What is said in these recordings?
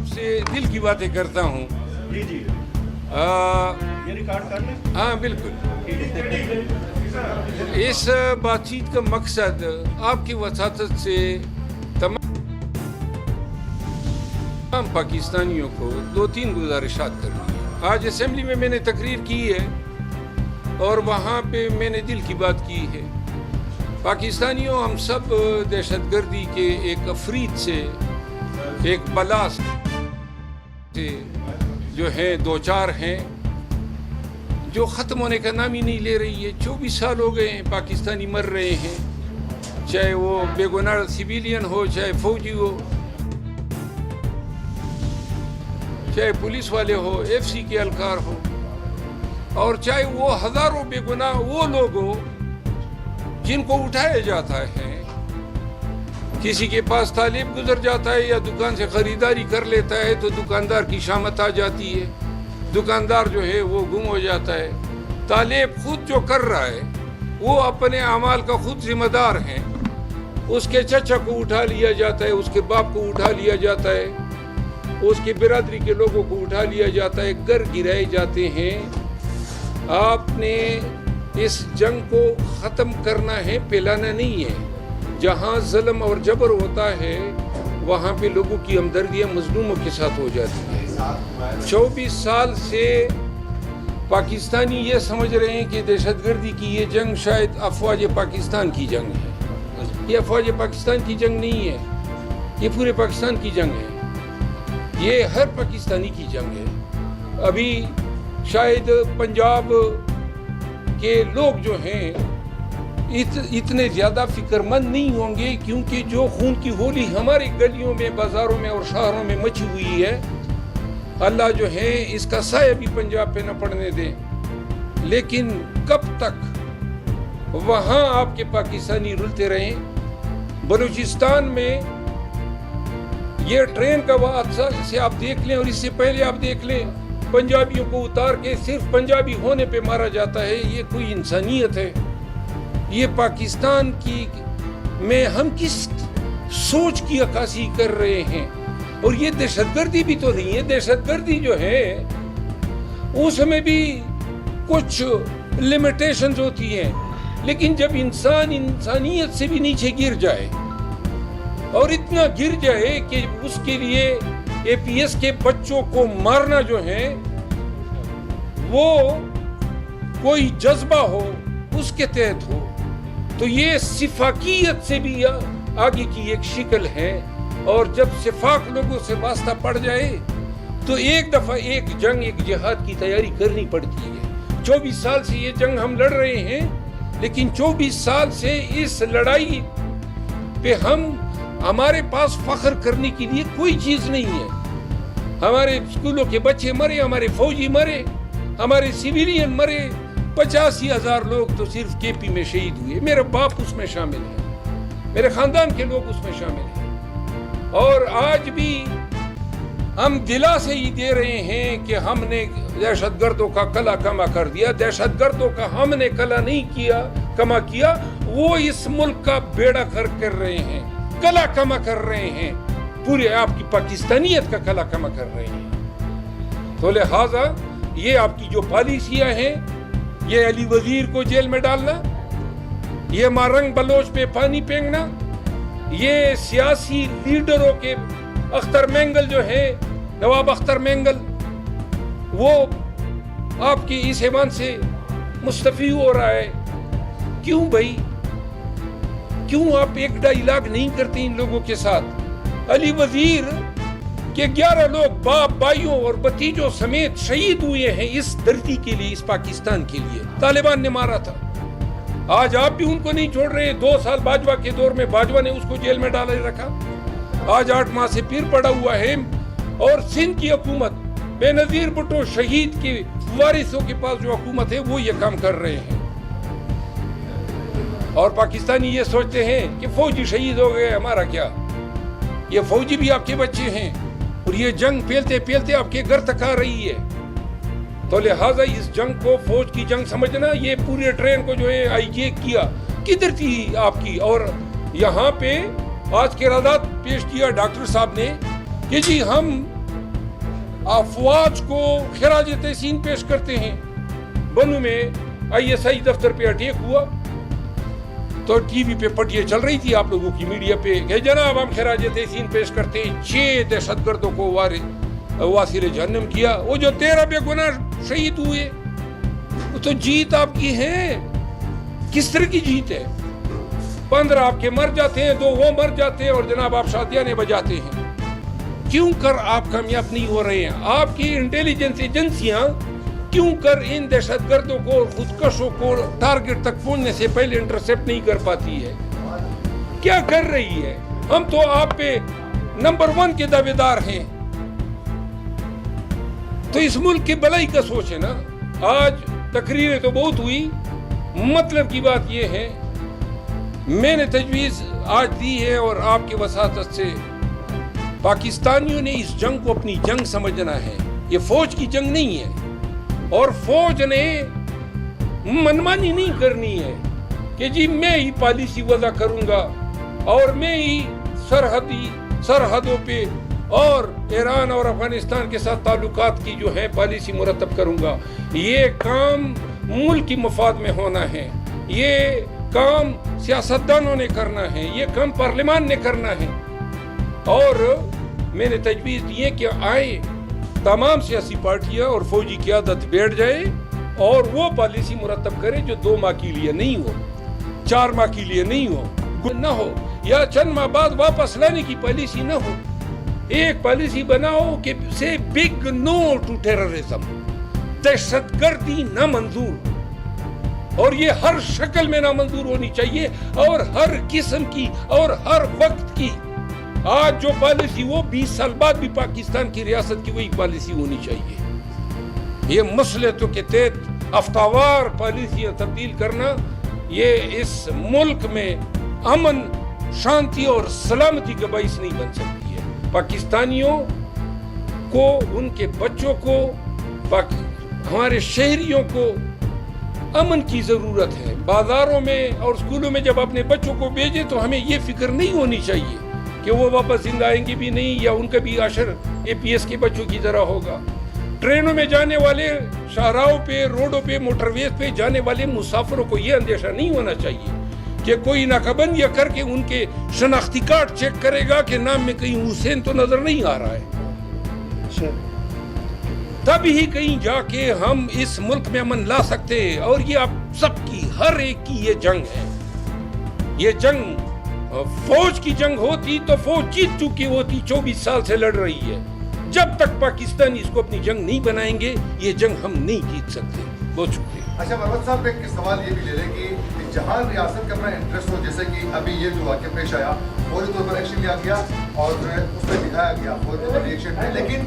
आपसे दिल की बातें करता हूँ। जी जी ये रिकॉर्ड कर लें। हाँ बिल्कुल। इस बातचीत का मकसद आपकी वसातत से तमाम पाकिस्तानियों को 2-3 गुजारिशात करनी है। आज असेंबली में मैंने तकरीर की है और वहाँ पे मैंने दिल की बात की है। पाकिस्तानियों, हम सब दहशतगर्दी के एक अफरीद से, एक बला से जो है दो चार हैं, जो ख़त्म होने का नाम ही नहीं ले रही है। 24 साल हो गए हैं पाकिस्तानी मर रहे हैं, चाहे वो बेगुनाह सिविलियन हो, चाहे फौजी हो, चाहे पुलिस वाले हो, FC के एहलकार हो, और चाहे वो हज़ारों बेगुनाह वो लोग हो जिनको उठाया जाता है। किसी के पास तालिब गुजर जाता है या दुकान से ख़रीदारी कर लेता है तो दुकानदार की शामत आ जाती है, दुकानदार जो है वो गुम हो जाता है। तालिब खुद जो कर रहा है वो अपने अमाल का खुद जिम्मेदार है। उसके चचा को उठा लिया जाता है, उसके बाप को उठा लिया जाता है, उसकी बिरादरी के लोगों को उठा लिया जाता है, घर गिराए जाते हैं। आपने इस जंग को ख़त्म करना है, फैलाना नहीं है। जहाँ ज़ुल्म और जबर होता है वहाँ पे लोगों की हमदर्दियाँ मज़लूमों के साथ हो जाती है। 24 साल से पाकिस्तानी ये समझ रहे हैं कि दहशतगर्दी की ये जंग शायद अफवाज पाकिस्तान की जंग है। ये अफवाज पाकिस्तान की जंग नहीं है, ये पूरे पाकिस्तान की जंग है, ये हर पाकिस्तानी की जंग है। अभी शायद पंजाब के लोग जो हैं इतने ज़्यादा फिक्रमंद नहीं होंगे, क्योंकि जो खून की होली हमारी गलियों में, बाज़ारों में और शहरों में मची हुई है, अल्लाह जो है इसका साया भी पंजाब पे न पड़ने दे। लेकिन कब तक वहाँ आपके पाकिस्तानी रुलते रहें? बलूचिस्तान में ये ट्रेन का हादसा से आप देख लें, और इससे पहले आप देख लें पंजाबियों को उतार के सिर्फ पंजाबी होने पे मारा जाता है। ये कोई इंसानियत है? ये पाकिस्तान की में हम किस सोच की अक्कासी कर रहे हैं? और ये दहशतगर्दी भी तो नहीं है। दहशतगर्दी जो है उसमें भी कुछ लिमिटेशंस होती हैं, लेकिन जब इंसान इंसानियत से भी नीचे गिर जाए और इतना गिर जाए कि उसके लिए APS के बच्चों को मारना जो है वो कोई जज्बा हो, उसके तहत हो, तो ये सिफाकियत से भी आगे की एक शिकल है। और जब सिफाक लोगों से वास्ता पड़ जाए तो एक दफ़ा एक जंग, एक जिहाद की तैयारी करनी पड़ती है। 24 साल से ये जंग हम लड़ रहे हैं, लेकिन 24 साल से इस लड़ाई पे हमारे पास फख्र करने के लिए कोई चीज़ नहीं है। हमारे स्कूलों के बच्चे मरे, हमारे फौजी मरे, हमारे सिविलियन मरे, 85,000 लोग तो सिर्फ KP में शहीद हुए। मेरा बाप उसमें शामिल है, मेरे ख़ानदान के लोग उसमें शामिल हैं। और आज भी हम दिला से ही दे रहे हैं कि हमने दहशतगर्दों का कला कमा कर दिया। दहशतगर्दों का हमने कला नहीं किया, कमा किया, वो इस मुल्क का बेड़ा कर रहे हैं, कला कमा कर रहे हैं, पूरे आपकी पाकिस्तानियत का कला कमा कर रहे हैं। तो लिहाजा ये आपकी जो पॉलिसियाँ हैं, ये अली वजीर को जेल में डालना, ये मारंग बलोच पे पानी फेंकना, ये सियासी लीडरों के अख्तर मेंगल जो है, नवाब अख्तर मेंगल, वो आपकी इस ऐवान से मुस्तफी हो रहा है। क्यों भाई, क्यों आप एक डायलॉग नहीं करते इन लोगों के साथ? अली वजीर के 11 लोग बाप, भाइयों और भतीजों समेत शहीद हुए हैं इस धरती के लिए, इस पाकिस्तान के लिए। तालिबान ने मारा था, आज आप भी उनको नहीं छोड़ रहे। 2 साल बाजवा के दौर में बाजवा ने उसको जेल में डाले रखा, आज 8 माह से फिर पड़ा हुआ है। और सिंध की हुकूमत, बेनजीर भुट्टो शहीद के वारिसों के पास जो हुकूमत है वो ये काम कर रहे हैं। और पाकिस्तानी ये सोचते हैं कि फौजी शहीद हो गए, हमारा क्या? ये फौजी भी आपके बच्चे हैं, और ये जंग फैलते फैलते आपके घर तक आ रही है। तो लिहाजा इस जंग को फौज की जंग समझना। ये पूरे ट्रेन को जो है IJ किया, किधर थी आपकी? और यहाँ पे आज के रादात पेश किया डॉक्टर साहब ने कि जी हम अफवाज को खिराज तहसीन पेश करते हैं। बनू में ISI दफ्तर पे अटैक हुआ तो टीवी पे पटिया चल रही थी आप लोगों की, मीडिया पे, कि जनाब हम खिराज तहसीन पेश करते हैं, 6 दहशतगर्दों को वासिल जहन्नम किया, वो जो 13 बेगुनाह शहीद हुए, तो जीत आपकी है। किस तरह की जीत है? 15 आपके मर जाते हैं, 2 वो मर जाते हैं और जनाब आप शादियाने बजाते हैं। क्यों कर आप कामयाब नहीं हो रहे हैं? आपकी इंटेलिजेंस एजेंसियां क्यों कर इन दहशतगर्दों को और खुदकशों को टारगेट तक पहुंचने से पहले इंटरसेप्ट नहीं कर पाती है? क्या कर रही है? हम तो आप पे नंबर 1 के दावेदार हैं, तो इस मुल्क की भलाई का सोचे ना। आज तकरीरें तो बहुत हुई, मतलब की बात यह है, मैंने तजवीज़ आज दी है और आपकी वसातत से पाकिस्तानियों ने इस जंग को अपनी जंग समझना है। ये फौज की जंग नहीं है और फौज ने मनमानी नहीं करनी है कि जी मैं ही पॉलिसी वज़ा करूंगा और मैं ही सरहदों पे और ईरान और अफगानिस्तान के साथ ताल्लुकात की जो है पॉलिसी मुरतब करूंगा। ये काम मुल्क की मफाद में होना है, ये काम सियासतदानों ने करना है, ये काम पार्लियामान ने करना है। और मैंने तजवीज़ दी है कि आए तमाम सियासी पार्टियां और फौजी क़यादत बैठ जाए और वो पॉलिसी मुरतब करे जो 2 माह के लिए नहीं हो, 4 माह के लिए नहीं हो, ना हो, या चंद माह बाद वापस लाने की पॉलिसी ना हो। एक पॉलिसी बनाओ कि से बिग नो टू टेररिज्म, दहशतगर्दी ना मंजूर, और ये हर शक्ल में नामंजूर होनी चाहिए और हर किस्म की और हर वक्त की। आज जो पॉलिसी वो 20 साल बाद भी पाकिस्तान की रियासत की वही पॉलिसी होनी चाहिए। ये मसलहतों के तहत हफ्तावार पॉलिसियां तब्दील करना, ये इस मुल्क में अमन, शांति और सलामती का बाइस नहीं बन सकती है। पाकिस्तानियों को, उनके बच्चों को, हमारे शहरियों को अमन की ज़रूरत है। बाज़ारों में और स्कूलों में जब अपने बच्चों को भेजें तो हमें ये फिक्र नहीं होनी चाहिए कि वो वापस जिंदा आएंगे भी नहीं या उनका भी अशर APS के बच्चों की तरह होगा। ट्रेनों में जाने वाले, शाहराहों पे, रोडों पे, मोटरवेज पे जाने वाले मुसाफिरों को ये अंदेशा नहीं होना चाहिए कि कोई नाकाबंदियां करके उनके शनाख्ती कार्ड चेक करेगा कि नाम में कहीं हुसैन तो नजर नहीं आ रहा है। तब ही कहीं जाके हम इस मुल्क में अमन ला सकते हैं। और ये आप सबकी, हर एक की ये जंग है। ये जंग फौज की जंग होती तो फौज जीत चुकी होती, 24 साल से लड़ रही है। जब तक पाकिस्तानी इसको अपनी जंग नहीं बनाएंगे ये जंग हम नहीं जीत सकते। बहुत शुक्रिया। अच्छा मरवत साहब, एक सवाल ये भी ले लें कि जहाँ रियासत का अपना इंटरेस्ट हो, जैसे कि अभी ये जो वाक़या पेश आया, फौरी तौर पर एक्शन लिया गया और उसमें दिखाया गया फौरी तौर पर रिएक्शन है, लेकिन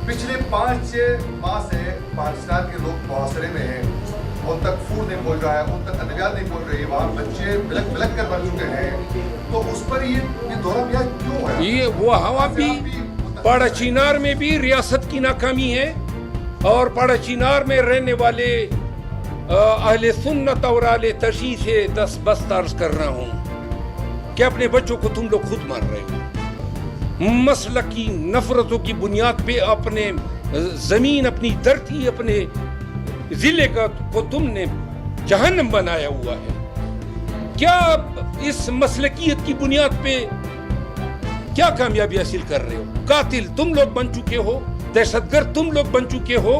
पिछले 5-6 माह से पाकिस्तान के लोग मुआसरे में हैं, उन तक फूड नहीं पहुँच रहा है, उन तक अद्वियात नहीं पहुँच रही है, वहाँ बच्चे बिलक कर मर चुके हैं, तो उस पर ये दौरा ब्याज क्यों है? ये वो हवा भी पाड़ा चिनार में भी रियासत की नाकामी है और पाड़ा चिनार में रहने वाले अहले सुन्नत और अहले तशी से बस अर्ज कर रहा हूँ कि अपने बच्चों को तुम लोग खुद मार रहे हो। मसलकी नफरतों की बुनियाद पे अपने जमीन, अपनी धरती, अपने जिले को तुमने जहन्नम बनाया हुआ है। क्या इस मसलकियत की बुनियाद पे क्या कामयाबी हासिल कर रहे हो? कातिल तुम लोग बन चुके हो, दहशतगर्द तुम लोग बन चुके हो,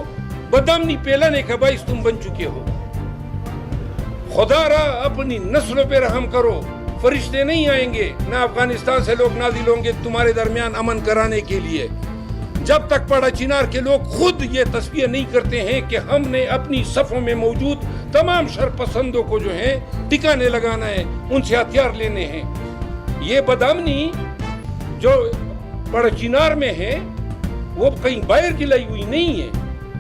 बदअमनी फैलाने का बाइस तुम बन चुके हो। खुदारा अपनी नस्लों पे रहम करो। फरिश्ते नहीं आएंगे, ना अफगानिस्तान से लोग नाजिल होंगे तुम्हारे दरमियान अमन कराने के लिए, जब तक पाड़ा चिनार के लोग खुद ये तस्वीर नहीं करते हैं कि हमने अपनी सफ़ों में मौजूद तमाम शरपसंदों को जो है टिकाने लगाना है, उनसे हथियार लेने हैं। ये बदअमनी जो पाड़ा चिनार में है वो कहीं बाहर की लाई हुई नहीं है,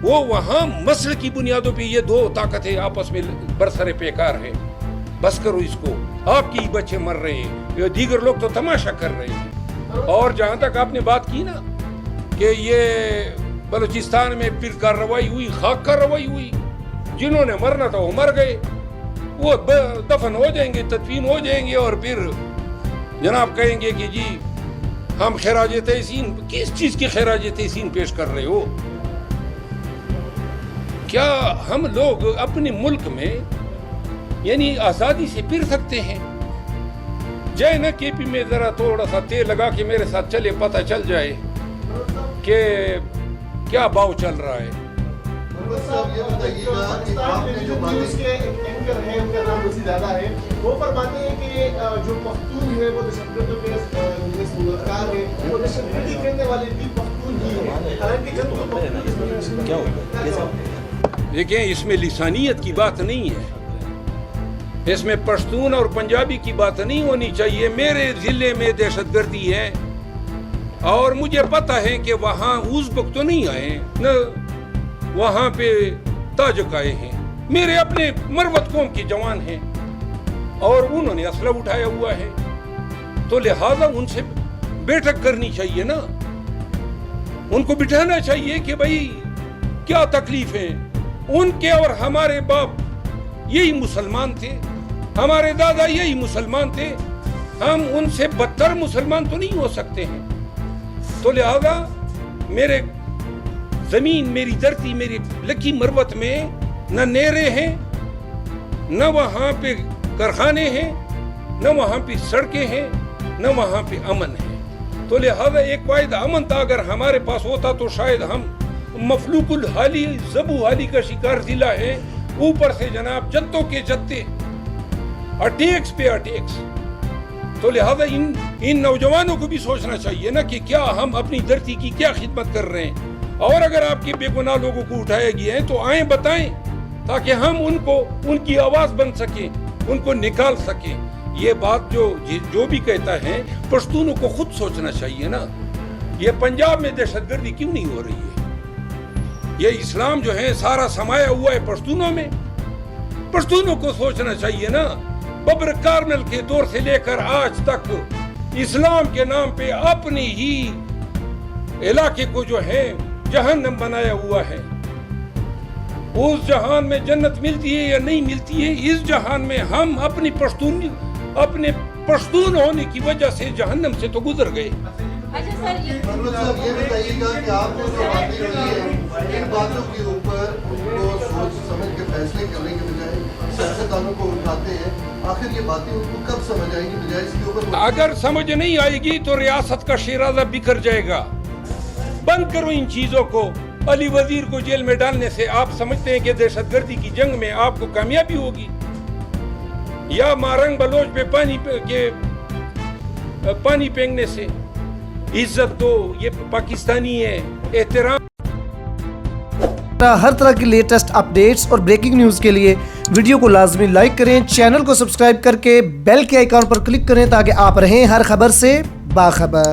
वो वहाँ मसल की बुनियादों पे ये दो ताकतें आपस में बरसरे पेकार है। बस करो इसको, आपके ही बच्चे मर रहे हैं, ये दीगर लोग तो तमाशा कर रहे हैं। और जहाँ तक आपने बात की ना कि ये बलूचिस्तान में फिर कार्रवाई हुई, खाक कार्रवाई हुई, जिन्होंने मरना था वो मर गए, वो दफन हो जाएंगे, तदफीन हो जाएंगे और फिर जनाब कहेंगे कि जी ہم خراج تحسین، کس چیز کی خراج تحسین پیش کر رہے ہو؟ کیا ہم لوگ اپنے ملک میں یعنی آزادی سے پھر سکتے ہیں؟ جائے نا کے پی میں ذرا تھوڑا سا تیل لگا کے میرے ساتھ چلے، پتہ چل جائے کہ کیا باؤ چل رہا ہے۔ صاحب یہ بتائیے گا کہ آپ نے جو نیوز کے اینکر ہیں، ان کا نام وسیع زیادہ ہے، وہ فرماتے ہیں کہ جو پختون ہے وہ دہشت گردوں کے مددگار ہے، وہ دہشت گردی کرنے والے بھی پختون ہی ہیں، حالانکہ جب وہ پختون کیا ہوگا؟ دیکھیں، اس میں لسانیت کی بات نہیں ہے، اس میں پشتون اور پنجابی کی بات نہیں ہونی چاہیے۔ میرے ضلع میں دہشت گردی ہے اور مجھے پتہ ہے کہ وہاں ازبک تو نہیں آئے نہ وہاں پہ تاجک آئے ہیں، میرے اپنے مروت قوم کے جوان ہیں اور انہوں نے اسلحہ اٹھایا ہوا ہے، تو لہذا ان سے بیٹھک کرنی چاہیے نا، ان کو بٹھانا چاہیے کہ بھائی کیا تکلیف ہے ان کے، اور ہمارے باپ یہی مسلمان تھے، ہمارے دادا یہی مسلمان تھے، ہم ان سے بدتر مسلمان تو نہیں ہو سکتے ہیں۔ تو لہذا میرے زمین، میری دھرتی، میری لکی مروت میں نہ نیرے ہیں، نہ وہاں پہ کارخانے ہیں، نہ وہاں پہ سڑکیں ہیں، نہ وہاں پہ امن ہے۔ تو لہذا ایک واحد امن تھا، اگر ہمارے پاس ہوتا تو شاید ہم مفلوق الحالی، ذبو حالی کا شکار ضلع ہے، اوپر سے جناب جتوں کے جتے، اٹیکس پہ اٹیکس۔ تو لہذا ان نوجوانوں کو بھی سوچنا چاہیے نا کہ کیا ہم اپنی دھرتی کی کیا خدمت کر رہے ہیں، اور اگر آپ کے بے گناہ لوگوں کو اٹھایا گیا ہے تو آئیں بتائیں، تاکہ ہم ان کو ان کی آواز بن سکیں، ان کو نکال سکیں۔ یہ بات جو بھی کہتا ہے، پشتونوں کو خود سوچنا چاہیے نا، یہ پنجاب میں دہشت گردی کیوں نہیں ہو رہی ہے؟ یہ اسلام جو ہے سارا سمایا ہوا ہے پشتونوں میں، پشتونوں کو سوچنا چاہیے نا۔ ببر کارمل کے دور سے لے کر آج تک اسلام کے نام پہ اپنی ہی علاقے کو جو ہے جہنم بنایا ہوا ہے۔ اس جہان میں جنت ملتی ہے یا نہیں ملتی ہے، اس جہان میں ہم اپنے پشتون ہونے کی وجہ سے جہنم سے تو گزر گئے۔ منوج صاحب یہ بتائیے گا کہ آپ نے جو باتیں کی ہیں، ان باتوں کے اوپر ان کو سوچ سمجھ کے فیصلے کرنے کے بجائے سیاستدانوں کو اٹھاتے ہیں، آخر یہ باتیں ان کو کب سمجھ آئیں گی؟ بجائے اس کے اوپر اگر سمجھ نہیں آئے گی تو ریاست کا شیرازہ بکھر جائے گا۔ بند کرو ان چیزوں کو۔ علی وزیر کو جیل میں ڈالنے سے آپ سمجھتے ہیں کہ دہشت گردی کی جنگ میں آپ کو کامیابی ہوگی؟ یا مارنگ بلوچ پہ پانی پھینکنے سے؟ عزت دو، یہ پاکستانی ہے، احترام۔ ہر طرح کی لیٹسٹ اپڈیٹس اور بریکنگ نیوز کے لیے ویڈیو کو لازمی لائک کریں، چینل کو سبسکرائب کر کے بیل کے آئیکن پر کلک کریں تاکہ آپ رہیں ہر خبر سے باخبر۔